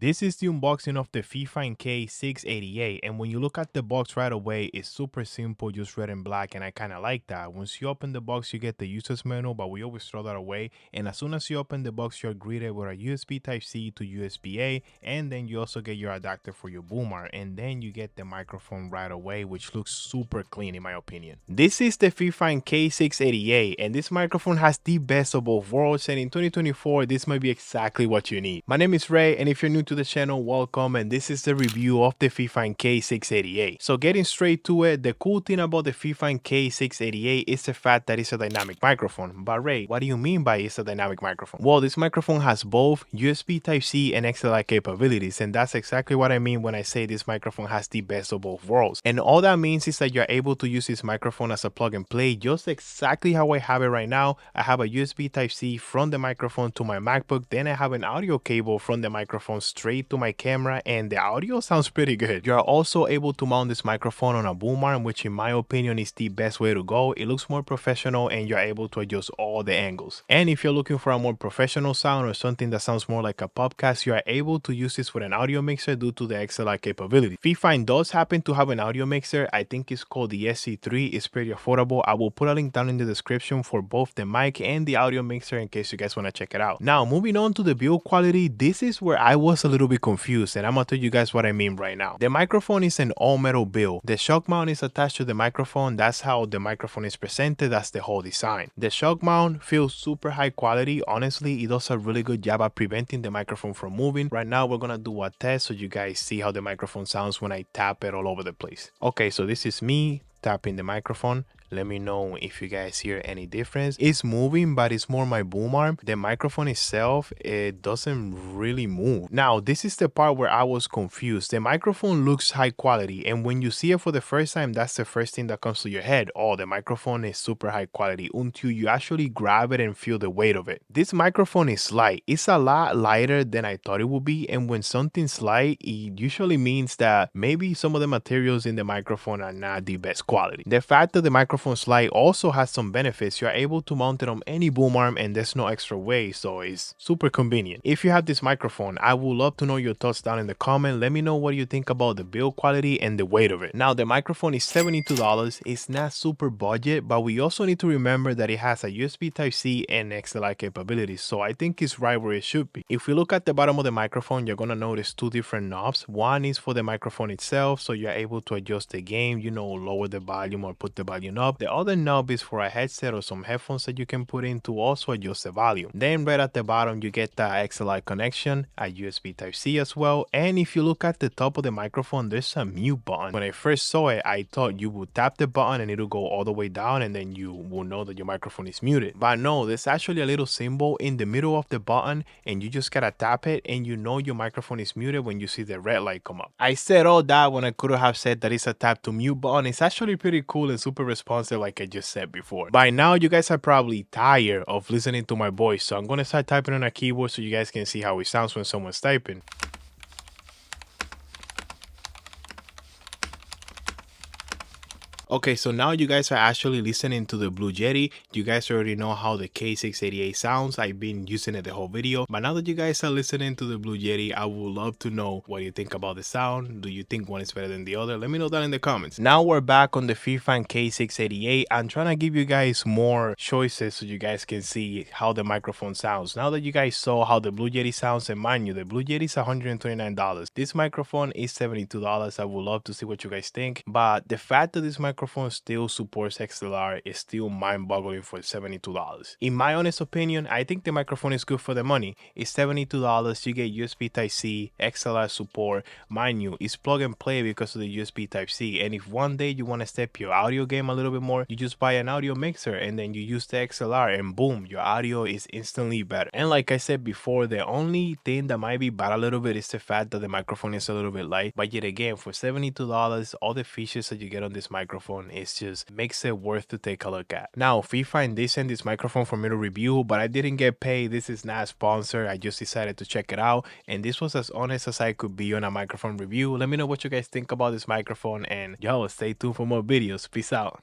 This is the unboxing of the FiFine k688, and when you look at the box right away, it's super simple, just red and black, and I kind of like that. Once you open the box, you get the user's manual, but we always throw that away. And as soon as you open the box, you're greeted with a USB Type-C to USB-A, and then you also get your adapter for your boom arm, and then you get the microphone right away, which looks super clean in my opinion. This is the FiFine k688, and this microphone has the best of both worlds, and in 2024, this might be exactly what you need. My name is Ray, and if you're new to the channel, welcome, and this is the review of the FiFine k688. So getting straight to it, the cool thing about the FiFine k688 is the fact that it's a dynamic microphone. But Ray, what do you mean by it's a dynamic microphone? Well, this microphone has both USB Type-C and XLR capabilities, and that's exactly what I mean when I say this microphone has the best of both worlds. And all that means is that you're able to use this microphone as a plug and play, just exactly how I have it right now. I have a USB Type-C from the microphone to my MacBook, then I have an audio cable from the microphone straight to my camera, and the audio sounds pretty good. You are also able to mount this microphone on a boom arm, which in my opinion is the best way to go. It looks more professional and you're able to adjust all the angles. And if you're looking for a more professional sound or something that sounds more like a popcast, you are able to use this with an audio mixer due to the XLR capability. FiFine does happen to have an audio mixer. I think it's called the SC3. It's pretty affordable. I will put a link down in the description for both the mic and the audio mixer in case you guys want to check it out. Now moving on to the build quality, this is where I was a little bit confused, and I'm gonna tell you guys what I mean right now. The microphone is an all metal build. The shock mount is attached to the microphone. That's how the microphone is presented. That's the whole design. The shock mount feels super high quality. Honestly, it does a really good job at preventing the microphone from moving. Right now we're gonna do a test so you guys see how the microphone sounds when I tap it all over the place. Okay, so this is me tapping the microphone. Let me know if you guys hear any difference. It's moving, but it's more my boom arm. The microphone itself, it doesn't really move. Now, this is the part where I was confused. The microphone looks high quality, and when you see it for the first time, that's the first thing that comes to your head. Oh, the microphone is super high quality, until you actually grab it and feel the weight of it. This microphone is light. It's a lot lighter than I thought it would be, and when something's light, it usually means that maybe some of the materials in the microphone are not the best quality. The fact that the microphone slide also has some benefits. You're able to mount it on any boom arm and there's no extra weight, so it's super convenient. If you have this microphone, I would love to know your thoughts down in the comment. Let me know what you think about the build quality and the weight of it. Now, the microphone is $72. It's not super budget, but we also need to remember that it has a USB Type-C and XLR capabilities, so I think it's right where it should be. If we look at the bottom of the microphone, you're gonna notice two different knobs. One is for the microphone itself, so you're able to adjust the gain, lower the volume or put the volume up. The other knob is for a headset or some headphones that you can put in to also adjust the volume. Then right at the bottom, you get the XLR connection, a USB Type-C as well. And if you look at the top of the microphone, there's a mute button. When I first saw it, I thought you would tap the button and it'll go all the way down and then you will know that your microphone is muted. But no, there's actually a little symbol in the middle of the button and you just gotta tap it and you know your microphone is muted when you see the red light come up. I said all that when I could have said that it's a tap to mute button. It's actually pretty cool and super responsive like I just said before. By now, you guys are probably tired of listening to my voice, so I'm gonna start typing on a keyboard so you guys can see how it sounds when someone's typing. Okay, so now you guys are actually listening to the Blue Yeti. You guys already know how the k688 sounds. I've been using it the whole video. But now that you guys are listening to the Blue Yeti, I would love to know what you think about the sound. Do you think one is better than the other? Let me know that in the comments. Now we're back on the FiFine k688. I'm trying to give you guys more choices so you guys can see how the microphone sounds. Now that you guys saw how the Blue Yeti sounds, and mind you, the Blue Yeti is $129. This microphone is $72. I would love to see what you guys think. But the fact that this microphone still supports XLR is still mind-boggling for $72. In my honest opinion, I think the microphone is good for the money. It's $72. You get USB Type-C, XLR support. Mind you, it's plug and play because of the USB Type-C. And if one day you want to step your audio game a little bit more, you just buy an audio mixer and then you use the XLR and boom, your audio is instantly better. And like I said before, the only thing that might be bad a little bit is the fact that the microphone is a little bit light. But yet again, for $72, all the features that you get on this microphone, it just makes it worth to take a look at. Now, FiFine did send this microphone for me to review, but I didn't get paid. This is not sponsored. I just decided to check it out, and this was as honest as I could be on a microphone review. Let me know what you guys think about this microphone, and yo, stay tuned for more videos. Peace out.